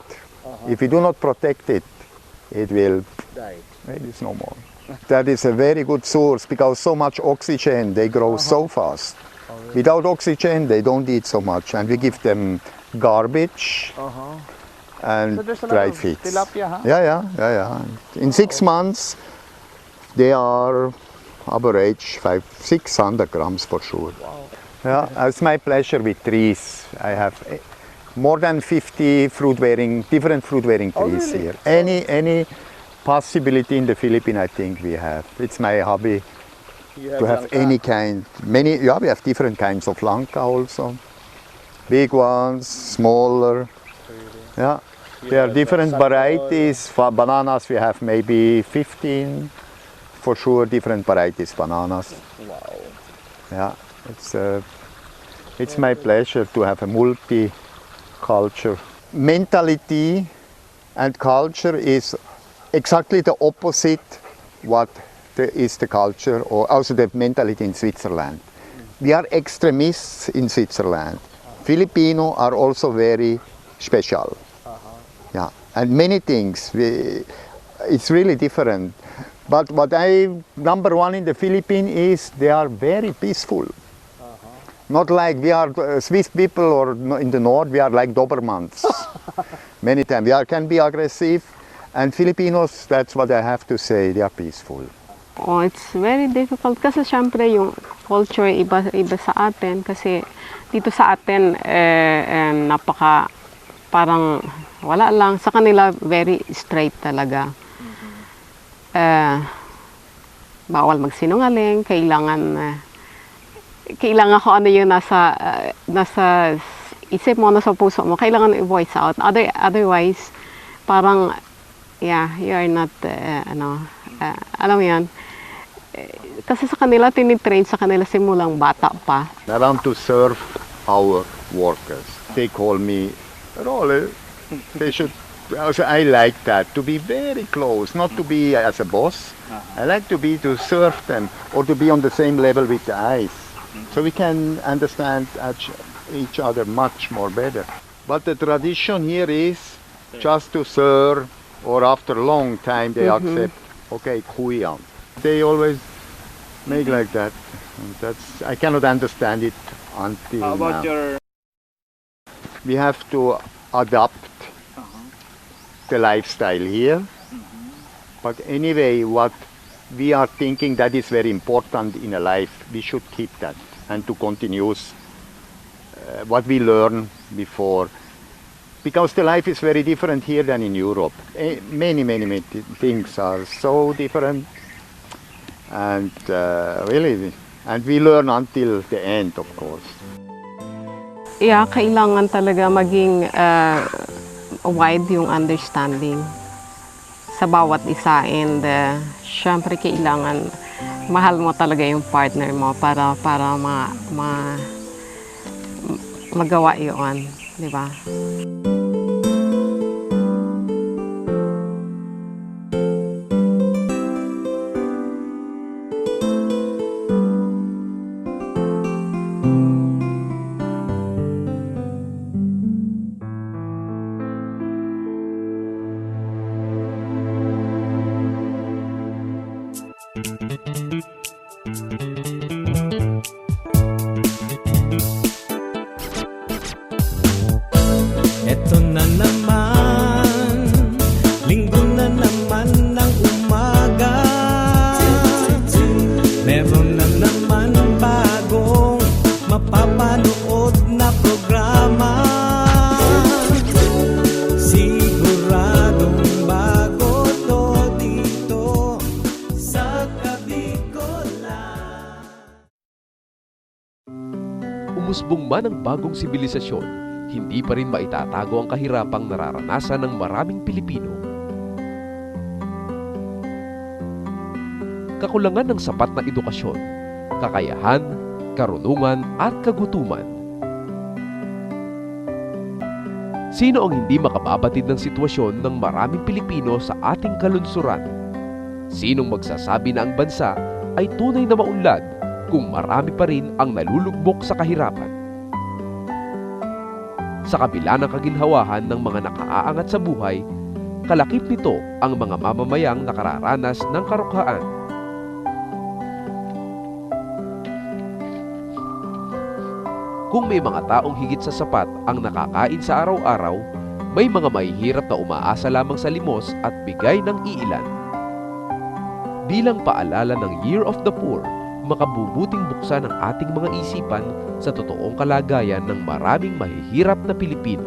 L: If we do not protect it, it will die. It is no more. That is a very good source, because so much oxygen, they grow so fast. Without oxygen, they don't eat so much, and we give them garbage and dry feeds.
N: Tilapia, huh?
L: Yeah. In 6 months, they are average 500-600 grams for sure.
N: Wow.
L: Yeah, it's my pleasure with trees. I have more than 50 different fruit-bearing trees here. Any possibility in the Philippines, I think we have. It's my hobby to have any kind. We have different kinds of langka also. Big ones, smaller. Yeah, there are different varieties. For bananas, we have maybe 15. For sure, different varieties bananas.
N: Wow.
L: Yeah, it's my pleasure to have a multi-culture. Mentality and culture is exactly the opposite what is the culture, or also the mentality in Switzerland. We are extremists in Switzerland. Filipino are also very special. Yeah, and many things. It's really different. But what number one in the Philippines is they are very peaceful. Not like we are Swiss people, or in the north we are like Dobermans. Many times we can be aggressive, and Filipinos, that's what I have to say, they are peaceful.
M: Oh, it's very difficult kasi syempre yung culture iba sa atin, kasi dito sa atin napaka parang wala lang, sa kanila very straight talaga. Bawal magsinungaling, kailangan ko ano yung nasa isip mo, nasa puso mo, kailangan i-voice out. Otherwise, parang, yeah, you are not, alam mo yan, kasi sa kanila, tinitrain sa kanila simulang bata pa.
L: I want to serve our workers. They call me Rolle. They should, also I like that, to be very close, not to be as a boss. I like to serve them, or to be on the same level with the eyes. So we can understand each other much more better. But the tradition here is just to serve, or after a long time they accept, okay, kuya. They always make like that. And I cannot understand it until now.
N: How about
L: we have to adapt the lifestyle here. But anyway, what we are thinking that is very important in a life, we should keep that and to continue what we learned before. because the life is very different here than in Europe. Many things are so different, and really, and we learn until the end, of course.
M: Yeah, kailangan talaga maging wide yung understanding sa bawat isa, and syempre kailangan mahal mo talaga yung partner mo para magawa yun, di ba?
A: Eto na naman, linggo na naman ng umaga. Meron na naman bagong mapapanood na programa. Siguradong bago to dito sa Kabikolan.
N: Umusbong man ang bagong sibilisasyon, hindi pa rin maitatago ang kahirapang nararanasan ng maraming Pilipino. Kakulangan ng sapat na edukasyon, kakayahan, karunungan at kagutuman. Sino ang hindi makababatid ng sitwasyon ng maraming Pilipino sa ating kalunsuran? Sinong magsasabi na ang bansa ay tunay na maunlad kung marami pa rin ang nalulugmok sa kahirapan? Sa kabila ng kaginhawahan ng mga nakaaangat sa buhay, kalakip nito ang mga mamamayang nakararanas ng karukhaan. Kung may mga taong higit sa sapat ang nakakain sa araw-araw, may mga mahihirap na umaasa lamang sa limos at bigay ng iilan. Bilang paalala ng Year of the Poor, makabubuting buksan ang ating mga isipan sa totoong kalagayan ng maraming mahihirap na Pilipino.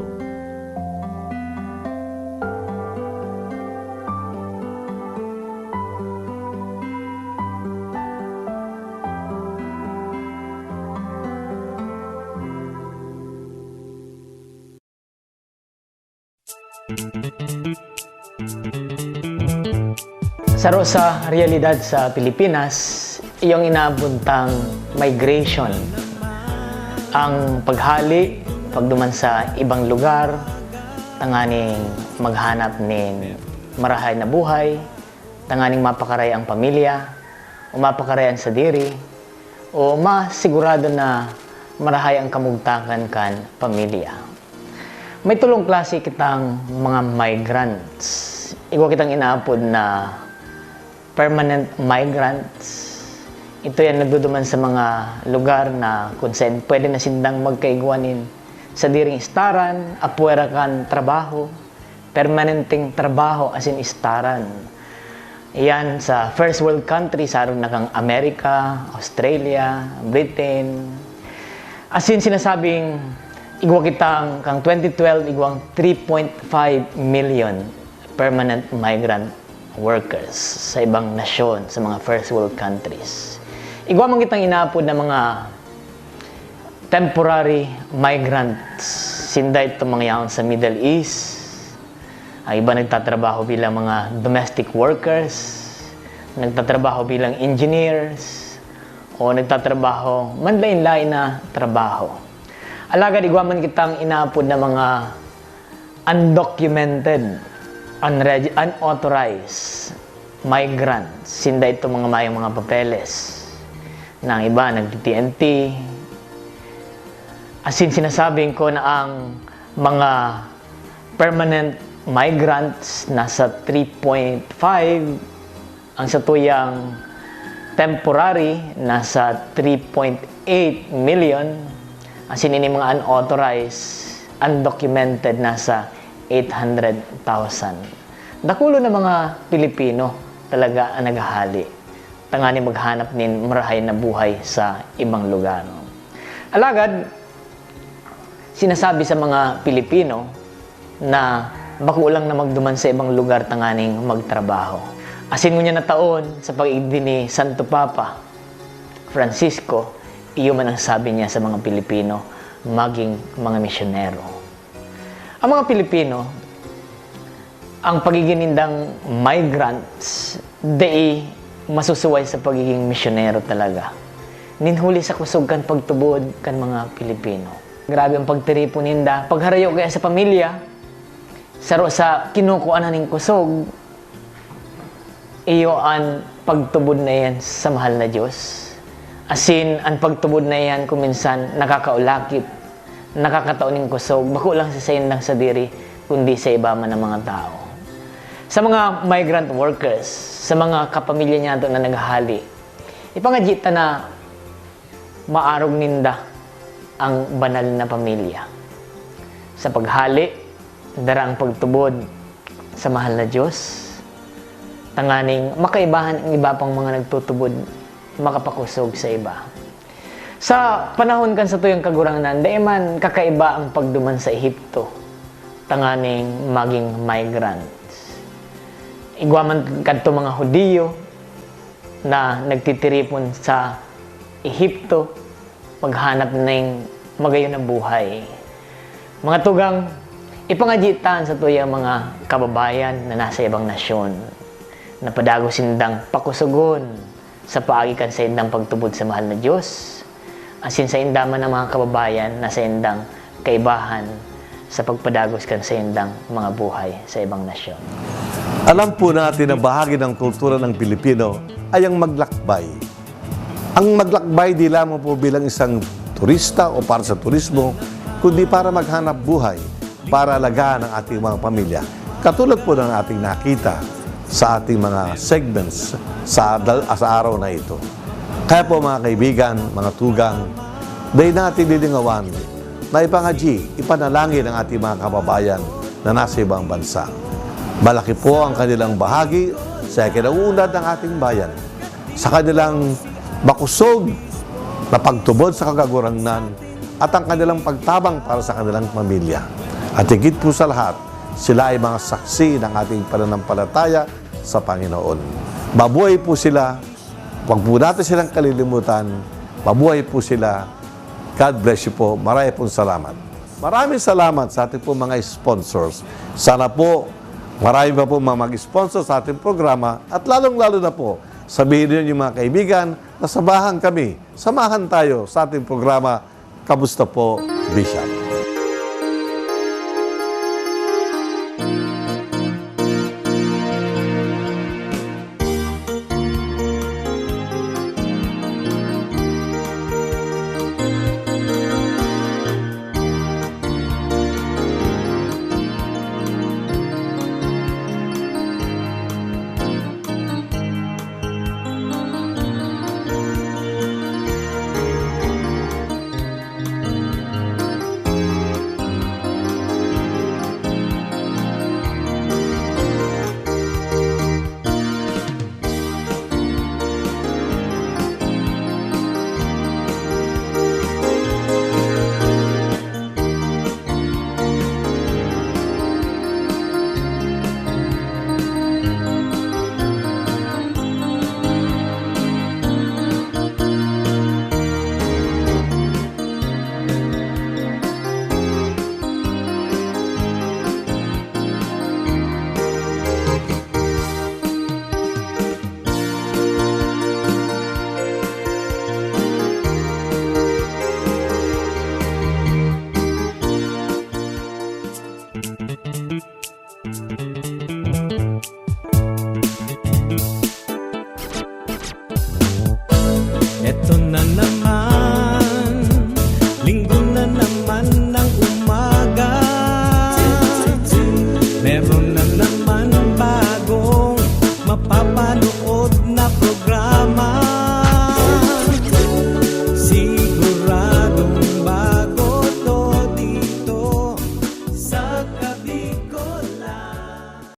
O: Sa realidad sa Pilipinas, iyong inabuntang migration, ang paghali, pagduman sa ibang lugar, tanganing maghanap nin marahay na buhay, tanganing mapakaray ang pamilya, o mapakarayan sa diri, o masigurado na marahay ang kamugtakan kan pamilya. May tulong klase kitang mga migrants. Igo kitang inaapod na permanent migrants. Ito yan nagduduman sa mga lugar na kung saan pwede na sindang magkaigwanin sa diring istaran, apuera kan trabaho, permanenteng trabaho as in istaran. Yan sa first world countries, saron na kang Amerika, Australia, Britain. As in sinasabing, igwa kitang kang 2012, igwang 3.5 million permanent migrant workers sa ibang nasyon, sa mga first world countries. Igwa man kitang inaapod na mga temporary migrants. Sinda ito mga yaon sa Middle East. Ang iba nagtatrabaho bilang mga domestic workers, nagtatrabaho bilang engineers, o nagtatrabaho manlain-lain na trabaho. Alagad igwa man kitang inaapod na mga undocumented, unauthorized migrants. Sinda ito mga mayang mga papeles. Nang iba nag-TNT. As in sinasabing ko na ang mga permanent migrants nasa 3.5, ang sa tuyang temporary nasa 3.8 million, as in ini mga unauthorized, undocumented nasa 800,000. Dakulo na mga Pilipino talaga ang naghahali. Tangani maghanap nin marahay na buhay sa ibang lugar. Alagad, sinasabi sa mga Pilipino na bakulang na magduman sa ibang lugar tanganing magtrabaho. Asin ngunya na taon sa pag-igdi ni Santo Papa Francisco, iyo man ang sabi niya sa mga Pilipino, maging mga misyonero. Ang mga Pilipino, ang pagiging nindang migrants, di masusuway sa pagiging misyonero talaga. Ninhuli sa kusog kan pagtubod kan mga Pilipino. Grabe ang pagtiripo ninda, pagharayo kaya sa pamilya, saro sa kinukuan ning kusog, iyo ang pagtubod na yan sa mahal na Diyos. Asin, ang pagtubod na yan kuminsan nakakaulakit, nakakatauning kusog, bako lang sa sayandang sa diri, kundi sa iba man ng mga tao. Sa mga migrant workers, sa mga kapamilya niya na naghahali, ipangajita na maarog ninda ang banal na pamilya. Sa paghali, darang pagtubod sa mahal na Diyos, tanganing makaibahan ang iba pang mga nagtutubod, makapakusog sa iba. Sa panahon kan sa tuyong kagurangan, dahil man kakaiba ang pagduman sa Ehipto, tanganing maging migrants. Igwaman kadto mga Hudiyo na nagtitiripon sa Ehipto, maghanap ng magayon na buhay. Mga tugang, ipangajitan sa tuyang mga kababayan na nasa ibang nasyon, na padago sindang pakusugon sa paagikan sa indang pagtubod sa mahal na Diyos, asin sa indaman ng mga kababayan na sa indang kaibahan sa pagpadagos kan sa indang mga buhay sa ibang nasyon.
B: Alam po natin na bahagi ng kultura ng Pilipino ay ang maglakbay. Ang maglakbay di lamang po bilang isang turista o para sa turismo, kundi para maghanap buhay, para alagaan ang ating mga pamilya. Katulad po ng ating nakita sa ating mga segments sa araw na ito. Kaya po mga kaibigan, mga tugang, dahil natin lilingawan na ipanalangin ang ating mga kababayan na nasa ibang bansa. Malaki po ang kanilang bahagi sa kinauunlad ng ating bayan, sa kanilang makusog na pagtubod sa kagagurangan at ang kanilang pagtabang para sa kanilang pamilya. At higit po sa lahat, sila ay mga saksi ng ating pananampalataya sa Panginoon. Mabuhay po sila. Huwag po natin silang kalilimutan. Mabuhay po sila. God bless you po. Marami pong salamat. Maraming salamat sa ating po mga sponsors. Sana po marami pa po mga mag-sponsor sa ating programa at lalong-lalo na po sabihin niyo yung mga kaibigan na samahan kami. Samahan tayo sa ating programa. Kamusta po, Bishop?